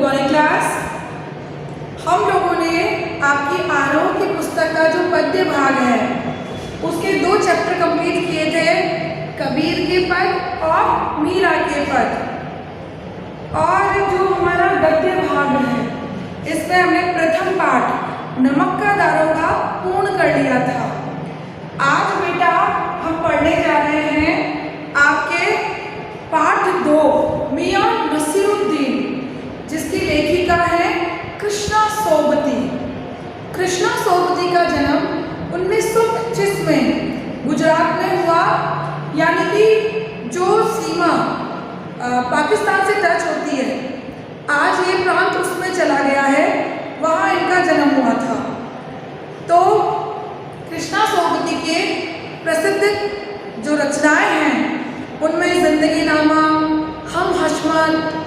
Morning class. हम लोगों ने आपकी आरोह की पुस्तक का जो पद्य भाग है उसके 2 चैप्टर कंप्लीट किए थे, कबीर के पद और मीरा के पद। और जो हमारा गद्य भाग है इसमें हमने प्रथम पाठ नमक का दारोगा पूर्ण कर लिया था। आज बेटा हम पढ़ने जा रहे हैं आपके पाठ 2 मियां नसीरुद्दीन, जिसकी लेखिका है कृष्णा सोबती। कृष्णा सोबती का जन्म 1925 में गुजरात में हुआ, यानी कि जो सीमा पाकिस्तान से टच होती है, आज ये प्रांत उसमें चला गया है, वहाँ इनका जन्म हुआ था। तो कृष्णा सोबती के प्रसिद्ध जो रचनाएं हैं उनमें जिंदगी नामा, हम हशमत,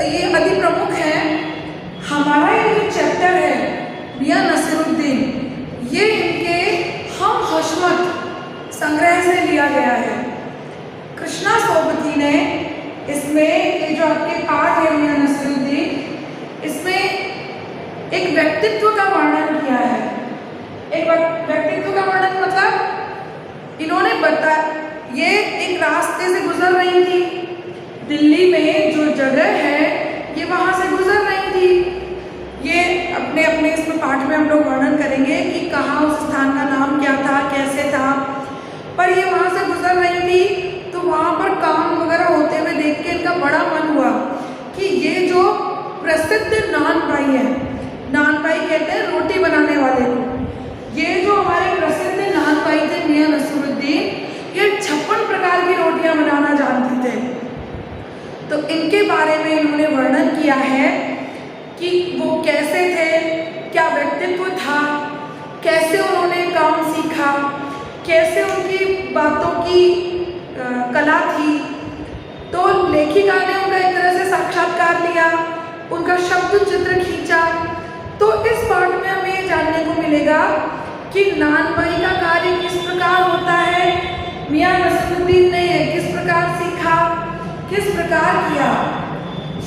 ये अति प्रमुख हैं। हमारा ये जो चैप्टर है मियां नसीरुद्दीन, ये इनके हम हशमत संग्रह से लिया गया है। कृष्णा सोबती ने इसमें ये जो आपके पाठ है मियां नसीरुद्दीन, इसमें एक व्यक्तित्व का वर्णन किया है। एक व्यक्तित्व का वर्णन मतलब इन्होंने ये एक रास्ते से गुजर रही थी, दिल्ली में जो जगह है ये वहाँ से गुजर रही थी। ये अपने अपने इसमें पाठ में हम लोग वर्णन करेंगे कि कहाँ उस स्थान का नाम क्या था, कैसे था, पर ये वहाँ से गुजर रही थी। तो वहाँ पर काम वगैरह होते हुए देख के इनका बड़ा मन हुआ कि ये जो प्रसिद्ध नान भाई है, नान भाई कहते हैं रोटी बनाने वाले को, ये जो हमारे प्रसिद्ध नान भाई थे मियां नसीरुद्दीन, ये 56 प्रकार की रोटियां बनाना जानते थे। तो इनके बारे में इन्होंने वर्णन किया है कि वो कैसे थे, क्या व्यक्तित्व था, कैसे उन्होंने काम सीखा, कैसे उनकी बातों की कला थी। तो लेखिका ने उनका एक तरह से साक्षात्कार लिया, उनका शब्द चित्र खींचा। तो इस पाठ में हमें ये जानने को मिलेगा कि नान भाई का कार्य किस प्रकार होता है, मियां नसीरुद्दीन ने किस प्रकार सीखा, किस प्रकार किया।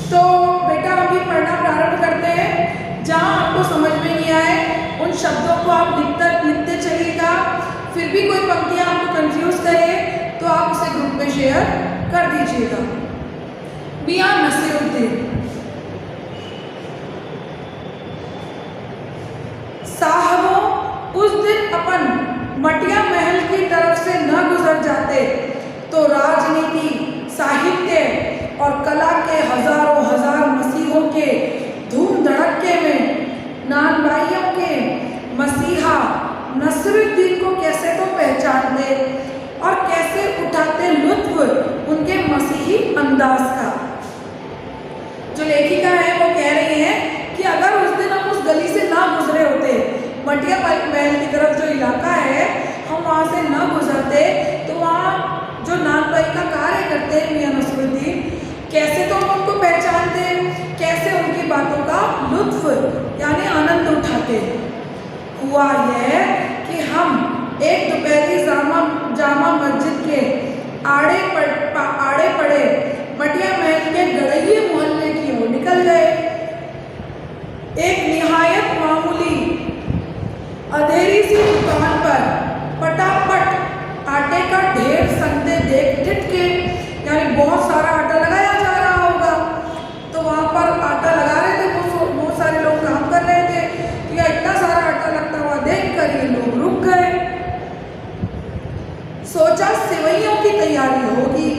तो बेटा अभी पढ़ना प्रारंभ करते हैं। जहाँ आपको समझ में नहीं आए उन शब्दों को आप लिखते चलिएगा। फिर भी कोई पंक्तियाँ आपको कंफ्यूज करे तो आप उसे ग्रुप में शेयर कर दीजिएगा। मियां नसीरुद्दीन। साहबों, उस दिन अपन मटिया महल की तरफ से न गुजर जाते तो राजनीति, साहित्य और कला के हजारों हजार मसीहों के धूम धड़क्के में नान भाइयों के मसीहा नसीरुद्दीन को कैसे तो पहचानते और कैसे उठाते लुत्फ उनके मसीही अंदाज का। जो लेखिका है वो कह रही है कि अगर उस दिन हम उस गली से ना गुजरे होते, मटिया महल की तरफ जो इलाका है, हम वहाँ से न गुजरते तो वहाँ जो नान भाई का कार्य करते हैं मियां नसीरुद्दीन, कैसे तो हम उनको पहचानते, कैसे उनकी बातों का लुत्फ यानी आनंद उठाते। हुआ यह कि हम एक दोपहरी जामा मस्जिद के आड़े पड़े मटिया महल के गड़ैये मोहल्ले की ओर निकल गए। एक निहायत मामूली अंधेरी सी दुकान पर पटापट आटे का ढेर संगते देख ठिठके, यानी बहुत सारा आटा लगाया जा रहा होगा। तो वहाँ पर आटा लगा रहे थे, बहुत सारे लोग काम कर रहे थे। तो यह इतना सारा आटा लगता हुआ देखकर ये लोग रुक गए। सोचा सेवइयों की तैयारी होगी,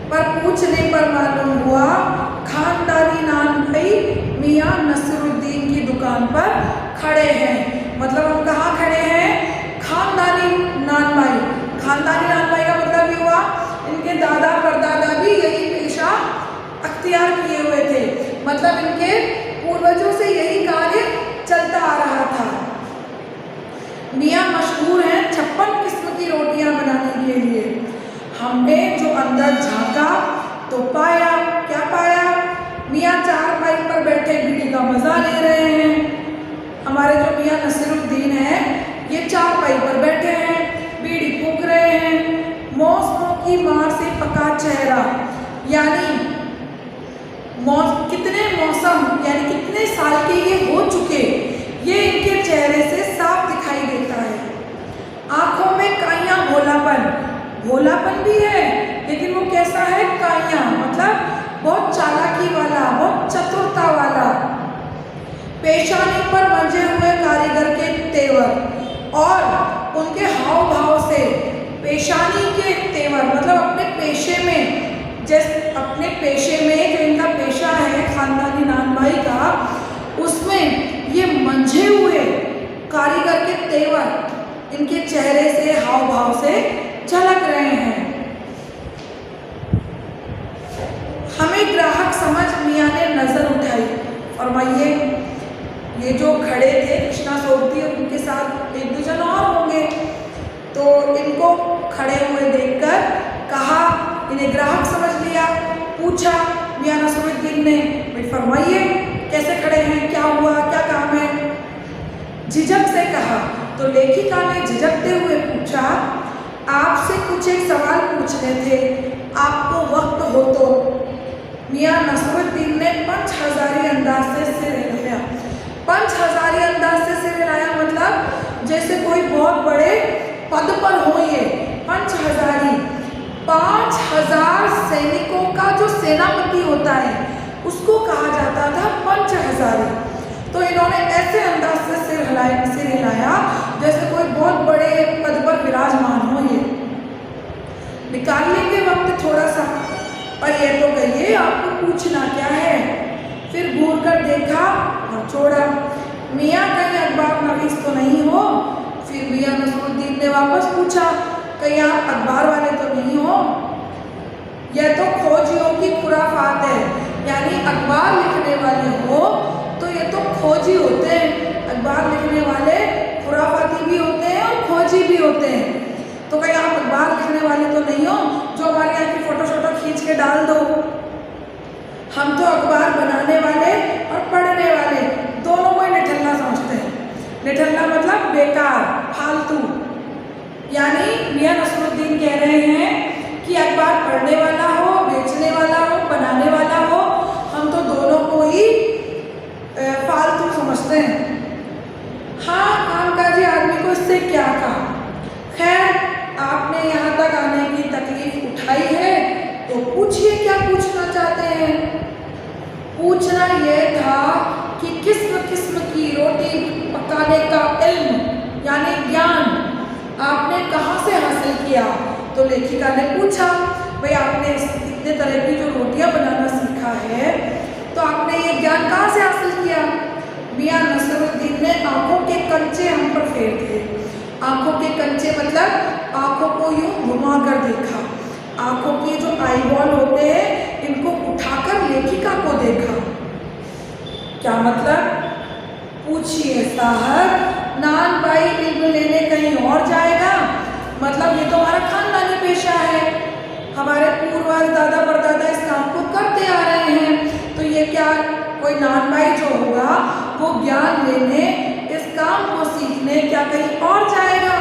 पर पूछने पर मालूम हुआ खानदानी नान भाई मियां नसीरुद्दीन की दुकान पर खड़े हैं। मतलब हम कहाँ खड़े हैं? खानदानी नान भाई। खानदानी नान भाई का मतलब ये हुआ इनके दादा परदादा भी यही पेशा अख्तियार किए हुए थे, मतलब इनके पूर्वजों से यही कार्य चलता आ रहा था। मियां मशहूर हैं 56 किस्म की रोटियां बनाने के लिए। हमने जो अंदर झांका तो पाया, क्या पाया? मियां चारपाई पर बैठे बीड़ी का मजा ले रहे हैं। हमारे जो मियां नसीरुद्दीन हैं ये चारपाई पर बैठे हैं, बीड़ी फूंक रहे हैं। मौसमों की मार से पका चेहरा, यानी कितने कितने साल के ये हो चुके, ये इनके चेहरे से साफ दिखाई देता है। आंखों में काइयां, भोलापन भी है, लेकिन वो कैसा है? काइयां, मतलब बहुत चालाकी वाला, बहुत चतुरता वाला। पेशानी पर मंजे हुए कारीगर के तेवर, और उनके हाव भाव से पेशानी के तेवर, मतलब अपने पेशे में, जैसे अपने पेशे में जो इनका पेशा है खानदानी नानबाई का, उसमें ये मंझे हुए कारीगर के तेवर इनके चेहरे से, हाव भाव से झलक रहे हैं। हमें ग्राहक समझ मियाँ ने नजर उठाई। फरमाइए, ये जो खड़े थे कृष्णा सोबती और उनके साथ एक दो जन और होंगे, तो इनको खड़े हुए देखकर कहा, इन्हें ग्राहक समझ लिया। पूछा मियाँ नसरुद्दीन ने, भाई फरमाइए कैसे खड़े हैं, क्या हुआ, क्या काम है? झिझक से कहा। तो लेखिका ने झिझकते हुए पूछा, आपसे कुछ एक सवाल पूछने थे, आपको वक्त हो तो? मियाँ नसरुद्दीन ने पंच हजारी अंदाज से सिर हिलाया। पंच हजारी अंदाज से सिर हिलाया मतलब जैसे कोई बहुत बड़े पद पर हो। ये पंच हजारी, 5000 सैनिकों का जो सेनापति होता है उसको कहा जाता था पंच हजारी। तो इन्होंने ऐसे अंदाज से सिर हिलाया जैसे कोई बहुत बड़े पद पर विराजमान हो। ये निकाल लेंगे वक्त थोड़ा सा, पर ये तो कहिए आपको पूछना क्या है? फिर घूर कर देखा और छोड़ा। मियाँ कहीं अखबार नवीस तो नहीं हो? फिर मियाँ नसरुद्दीन ने वापस पूछा, कहीं आप अखबार वाले तो नहीं हो? यह तो खोजियों की खुराफात है, यानी अखबार लिखने वाले हो तो ये तो खोजी होते हैं। अखबार लिखने वाले खुराफाती भी होते हैं और खोजी भी होते हैं। तो कहीं आप अखबार लिखने वाले तो नहीं हो जो हमारे यहाँ की फोटो शोटो खींच के डाल दो? हम तो अखबार बनाने वाले और पढ़ने वाले दोनों को निठल्ला समझते हैं। निठल्ला मतलब बेकार, फालतू। यानी मियाँ नसरुद्दीन कह रहे हैं कि अखबार पढ़ने वाला हो, बेचने वाला हो, बनाने वाला हो, हम तो दोनों को ही फालतू समझते हैं। हाँ, कामकाजी आदमी को इससे क्या कहा? खैर, आपने यहाँ तक आने की तकलीफ उठाई है तो पूछिए क्या पूछना चाहते हैं। पूछना यह था कि किस्म किस्म की रोटी पकाने का इल्म यानी ज्ञान आपने कहाँ से हासिल किया? तो लेखिका ने पूछा, भाई आपने इतने तरह की जो रोटियां बनाना सीखा है तो आपने ये ज्ञान कहाँ से हासिल किया? मियाँ नसरुद्दीन ने आंखों के कंचे हम पर फेर दिए। आंखों के कंचे मतलब आंखों को यूं घुमा कर देखा। आंखों के जो आईबॉल होते हैं इनको उठाकर लेखिका को देखा। क्या मतलब? पूछिए साहब, नानबाई इल्म लेने कहीं और जाएगा? मतलब ये तो हमारा खानदानी पेशा है, हमारे पूर्वज दादा परदादा इस काम को करते आ रहे हैं। तो ये क्या कोई नानबाई जो होगा वो ज्ञान लेने, इस काम को सीखने क्या कहीं और जाएगा?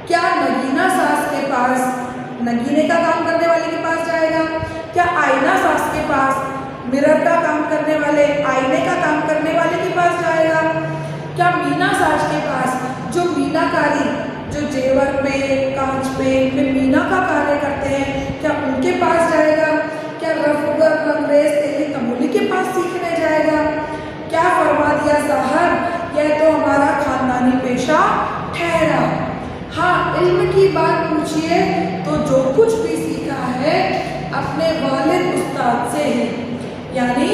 क्या नगीना सास के पास, नगीने का काम करने वाले के पास जाएगा? क्या आईना सास के पास, मिरर का काम करने वाले, आईने का काम करने वाले के पास जाएगा? क्या मीना सास के पास, जो मीनाकारी, जो जेवर पे, कांच पे मीना का कार्य करते हैं, क्या उनके पास जाएगा? क्या रफूगर, रंगरेज, तेली तमोली के पास सीखने जाएगा? क्या फरमा दिया साहब, यह तो हमारा खानदानी पेशा ठहरा। हाँ, इल्म की बात पूछिए तो जो कुछ भी सीखा है अपने वालिद उस्ताद से है, यानी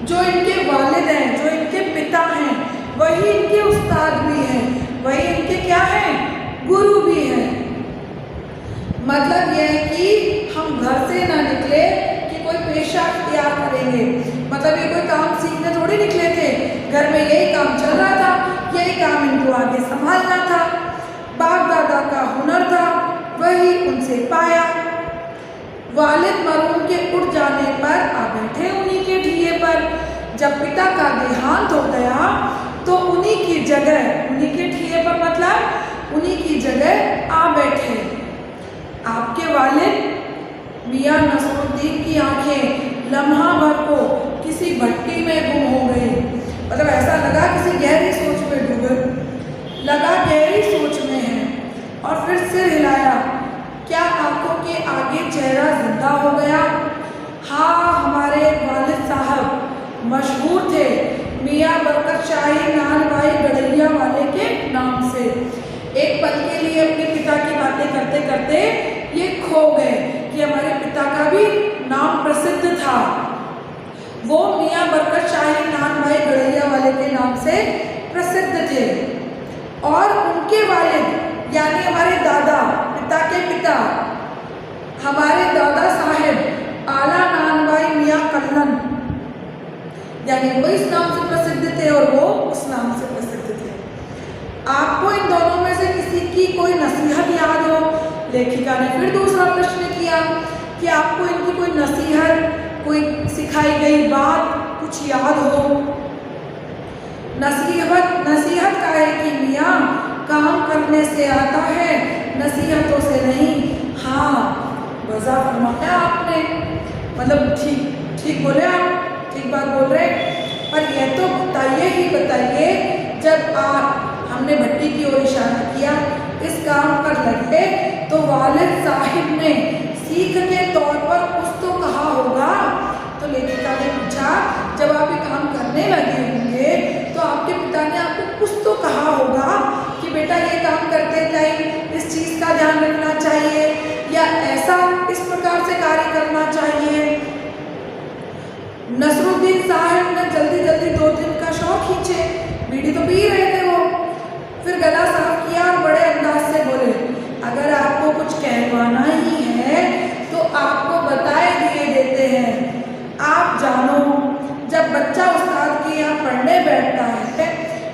जो इनके वालिद हैं, जो इनके पिता हैं, वही इनके उस्ताद भी हैं, वही इनके क्या हैं? गुरु भी हैं। मतलब यह है कि हम घर से ना निकले कि कोई पेशा इख्तियार करेंगे, मतलब ये कोई काम सीखने थोड़ी निकले थे। घर में यही काम चल रहा था, यही काम इनको आगे संभालना था, बाप दादा का हुनर था, वही उनसे पाया। वालिद मरहूम के उठ जाने पर आ बैठे उन्हीं के ढिए पर। जब पिता का देहांत हो गया तो उन्हीं की जगह, उन्हीं के ढिए पर मतलब उन्हीं की जगह आ बैठे। आपके वालिद मियाँ नसरुद्दीन की आंखें लम्हा भर को किसी भट्टी में गुम हो गए। मतलब ऐसा लगा किसी गहरी सोच में डूबे, लगा गहरी सोच में है। और फिर सिर हिलाया, क्या आंखों के आगे चेहरा जिंदा हो गया? हाँ, हमारे वालिद साहब मशहूर थे मियाँ बरकत शाही नानभाई गड़ैया वाले के नाम से। एक पल के लिए अपने पिता की बातें करते करते ये खो गए कि हमारे पिता का भी नाम प्रसिद्ध था। वो मियाँ बरकत शाही नानभाई गड़ैया वाले के नाम से प्रसिद्ध थे। और उनके वालिद यानी हमारे दादा, पिता के पिता, हमारे दादा साहेब आला नानभाई मियाँ कल्लन, यानी वो इस नाम से प्रसिद्ध थे और वो उस नाम से प्रसिद्ध थे। आपको इन दोनों में से किसी की कोई नसीहत याद हो? लेखिका ने फिर दूसरा प्रश्न किया कि आपको इनकी कोई नसीहत, कोई सिखाई गई बात कुछ याद हो? नसीहत का है कि मियाँ काम करने से आता है, नसीहतों से नहीं। हाँ, वज़ा फरमाया आपने, मतलब ठीक बोले आप, ठीक बात बोल रहे। पर यह तो बताइए जब आप, हमने भट्टी की ओर इशारा किया, इस काम पर लगे तो वालिद साहिब ने सीख के तौर पर कुछ तो कहा होगा। तो लेखिका ने पूछा, जब आप ये काम करने लगे होंगे तो आपके पिता ने आपको कुछ तो कहा होगा कि बेटा ये काम करते टाइम इस चीज़ का ध्यान रखना चाहिए या ऐसा इस प्रकार से कार्य करना चाहिए। नसरुद्दीन साहब ने जल्दी 2 दिन का शौक खींचे, बीड़ी तो पी रहे थे वो। फिर गला साफ किया और बड़े अंदाज से बोले, अगर आपको कुछ कहवाना ही है तो आपको बताए दिए देते हैं। आप जानो, जब बच्चा उस्ताद के यहाँ पढ़ने बैठता है,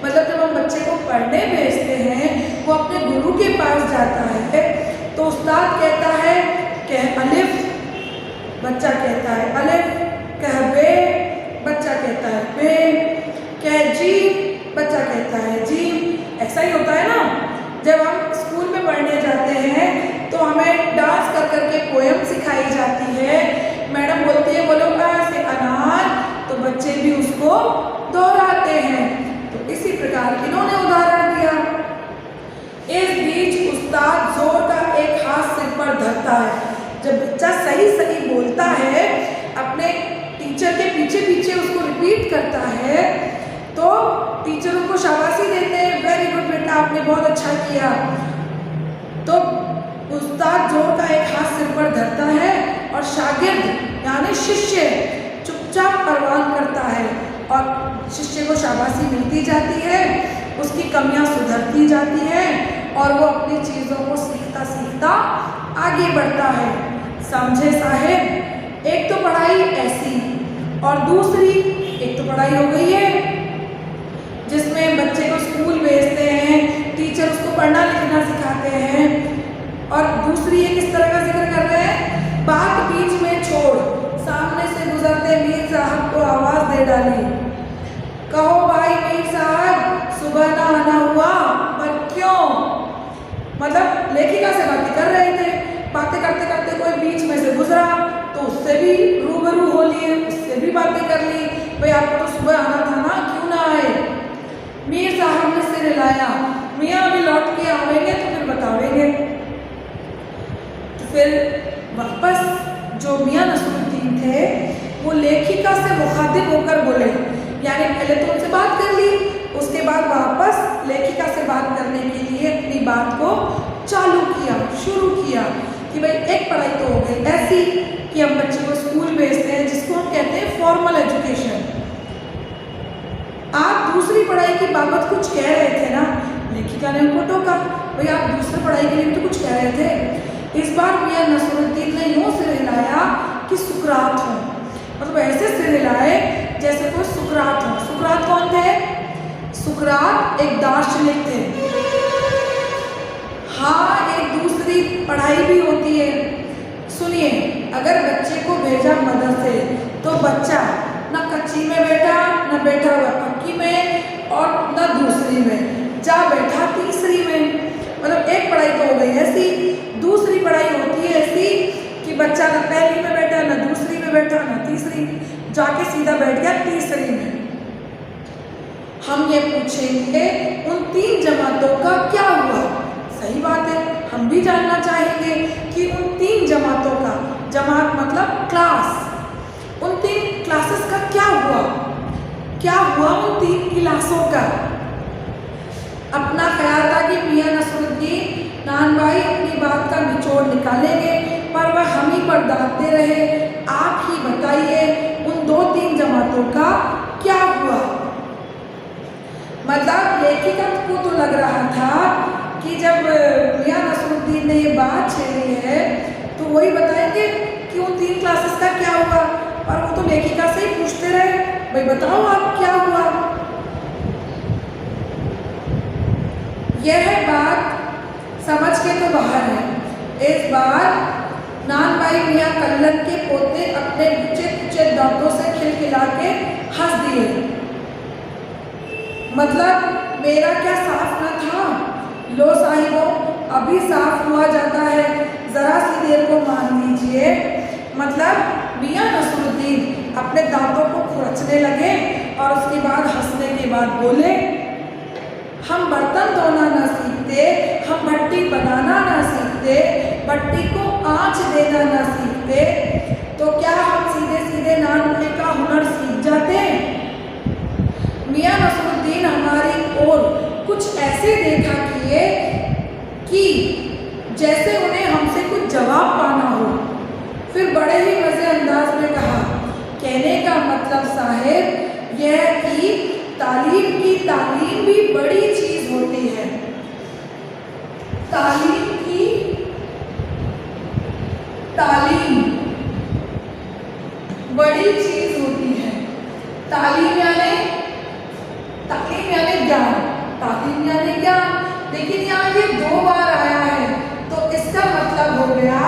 मतलब जब हम बच्चे को पढ़ने भेजते हैं, वो अपने गुरु के पास जाता है, तो उस्ताद कहता है कह अलिफ, बच्चा कहता है अलिफ, कह बे, बच्चा कहता है बे, कह जी, बच्चा कहता है जी। ऐसा ही होता है ना, जब हम स्कूल में पढ़ने जाते हैं तो हमें डांस कर करके पोएम सिखाई जाती है। मैडम बोलती है बोलो आ से अनार, तो बच्चे भी उसको दोहराते हैं। तो इसी प्रकार इन्होंने उदाहरण दिया। इस बीच उस्ताद जोर का एक हाथ सिर पर धरता है। जब बच्चा सही बोलता है, अपने टीचर के पीछे उसको रिपीट करता है, तो टीचर उनको शाबाशी देते हैं, वेरी गुड बेटा, आपने बहुत अच्छा किया। तो उस्ताद जोर का एक हाथ सिर पर धरता है और शागिर्द यानी शिष्य चुपचाप परवान करता है और शिष्य को शाबाशी मिलती जाती है, उसकी कमियां सुधरती जाती है और वो अपनी चीज़ों को सीखता सीखता आगे बढ़ता है। समझे साहेब, एक तो पढ़ाई ऐसी और दूसरी, एक तो पढ़ाई हो गई है जिसमें बच्चे को स्कूल भेजते हैं, टीचर उसको पढ़ना लिखना सिखाते हैं, और दूसरी ये किस तरह का जिक्र कर रहे हैं, बात बीच में छोड़ सामने से गुजरते मीर साहब को आवाज़ दे डाली, कहो भाई मीर साहब सुबह ना आना हुआ, पर क्यों? मतलब लेखिका से बातें कर रहे थे, बातें करते करते कोई बीच में से गुजरा तो उससे भी रूबरू हो लिए, उससे भी बातें कर ली, भाई आपको तो सुबह आना था ना, क्यों ना आए? मीर साहब ने सिर हिलाया, मियाँ अभी लौट के आवेंगे तो फिर बतावेंगे। तो फिर वापस जो मियाँ नसरुद्दीन थे वो लेखिका से मुखातिब होकर बोले, यानी पहले तो उनसे बात कर ली, उसके बाद वापस लेखिका से बात करने के लिए अपनी बात को चालू किया, शुरू किया कि भाई एक पढ़ाई तो हो गई ऐसी कि हम बच्चे को स्कूल भेजते हैं, जिसको हम कहते हैं फॉर्मल एजुकेशन। आप दूसरी पढ़ाई की बाबत कुछ कह रहे थे ना? लेखिका ने उनको टोका, भाई आप दूसरी पढ़ाई के लिए भी तो कुछ कह रहे थे। इस बार मियाँ नसरुद्दीन ने यूँ सिर हिलाया कि सुकरात हो, मतलब ऐसे सिर हिलाए जैसे कोई सुकरात हो। सुकरात कौन थे? सुकरात एक दार्शनिक थे। हाँ, एक दूसरी पढ़ाई भी होती है। सुनिए, अगर बच्चे को भेजा मदरसे तो बच्चा ना कच्ची में बैठा, ना बैठा हुआ पक्की में, और ना दूसरी में, जा बैठा तीसरी में। मतलब एक पढ़ाई तो हो गई ऐसी, दूसरी पढ़ाई होती है ऐसी कि बच्चा न पहली में बैठा, न दूसरी में बैठा, न तीसरी, जाके सीधा बैठ गया तीसरी में। हम ये पूछेंगे उन 3 जमातों का क्या हुआ। सही बात है, हम भी जानना चाहेंगे कि उन 3 जमातों का, जमात मतलब क्लास, उन 3 क्लासेस का क्या हुआ, क्या हुआ उन 3 क्लासों का। अपना ख्याल था कि मियां नसरुद्दीन नान भाई अपनी बात का निचोड़ निकालेंगे, पर वह हम ही पर दागते रहे। आप ही बताइए उन 2-3 जमातों का क्या हुआ। मतलब लेखिका को तो लग रहा था कि जब मियां नसरुद्दीन ने ये बात छेड़ी है तो वही बताएंगे कि उन 3 क्लासेस का क्या हुआ, पर वो तो लेखिका से ही पूछते रहे, भाई बताओ आप क्या हुआ। यह बात समझ के तो बाहर है। इस बार नान भाई मियां कल्लन के पोते अपने ऊंचे दांतों से खिलखिला के हंस दिए। मतलब मेरा क्या साफ न था? लो साहिबों, अभी साफ हुआ जाता है, जरा सी देर को मान लीजिए। मतलब मियां नसरुद्दीन अपने दांतों को खुरचने लगे और उसके बाद हंसने के बाद बोले, हम बर्तन धोना ना सीखते, हम भट्टी बनाना ना सीखते, भट्टी को आंच देना ना सीखते, तो क्या हम सीधे सीधे नान होने का हुनर सीख जाते? मियां नसरुद्दीन हमारी ओर कुछ ऐसे देखा किए कि जैसे उन्हें हमसे कुछ जवाब पाना हो। फिर बड़े ही मजे अंदाज में कहा, कहने का मतलब साहेब यह कि तालीम की तालीम भी बड़ी चीज होती है। तालीम की तालीम बड़ी चीज होती है। तालीम यानी ज्ञान, तालीम यानी ज्ञान। लेकिन यहाँ ये 2 बार आया है, तो इसका मतलब हो गया,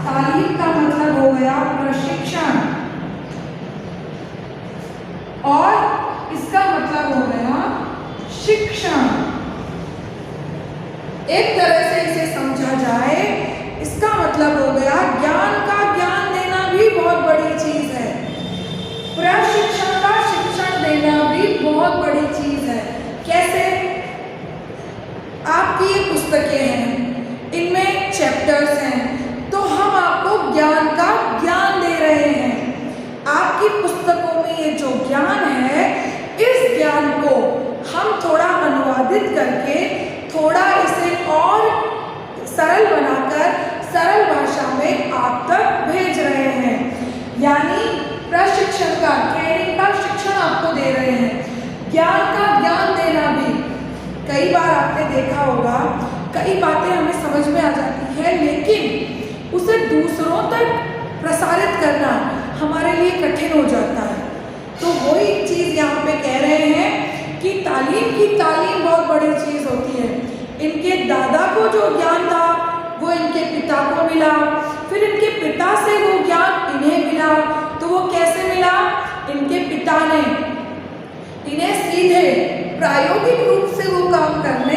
तालीम का मतलब हो गया प्रशिक्षण, और इसका मतलब हो गया शिक्षण। एक तरह से इसे समझा जाए, इसका मतलब हो गया ज्ञान का ज्ञान देना भी बहुत बड़ी चीज है, प्रशिक्षण का शिक्षण देना भी बहुत बड़ी चीज है। कैसे? आपकी ये पुस्तकें हैं, इनमें चैप्टर्स हैं, तो हम आपको ज्ञान का ज्ञान दे रहे हैं। आपकी पुस्तकों में ये जो ज्ञान है, इस ज्ञान को हम थोड़ा अनुवादित करके, थोड़ा इसे और सरल बनाकर सरल भाषा में आप तक भेज रहे हैं। यानी प्रशिक्षण का, ट्रेनिंग का शिक्षण आपको दे रहे हैं, ज्ञान का ज्ञान देना भी। कई बार आपने देखा होगा, कई बातें हमें समझ में आ जाती है, लेकिन उसे दूसरों तक प्रसारित करना हमारे लिए कठिन हो जाता है। तो वही चीज़ यहाँ पे कह रहे हैं कि तालीम की तालीम बहुत बड़ी चीज़ होती है। इनके दादा को जो ज्ञान था वो इनके पिता को मिला, फिर इनके पिता से वो ज्ञान इन्हें मिला। तो वो कैसे मिला? इनके पिता ने इन्हें सीधे प्रायोगिक रूप से वो काम करने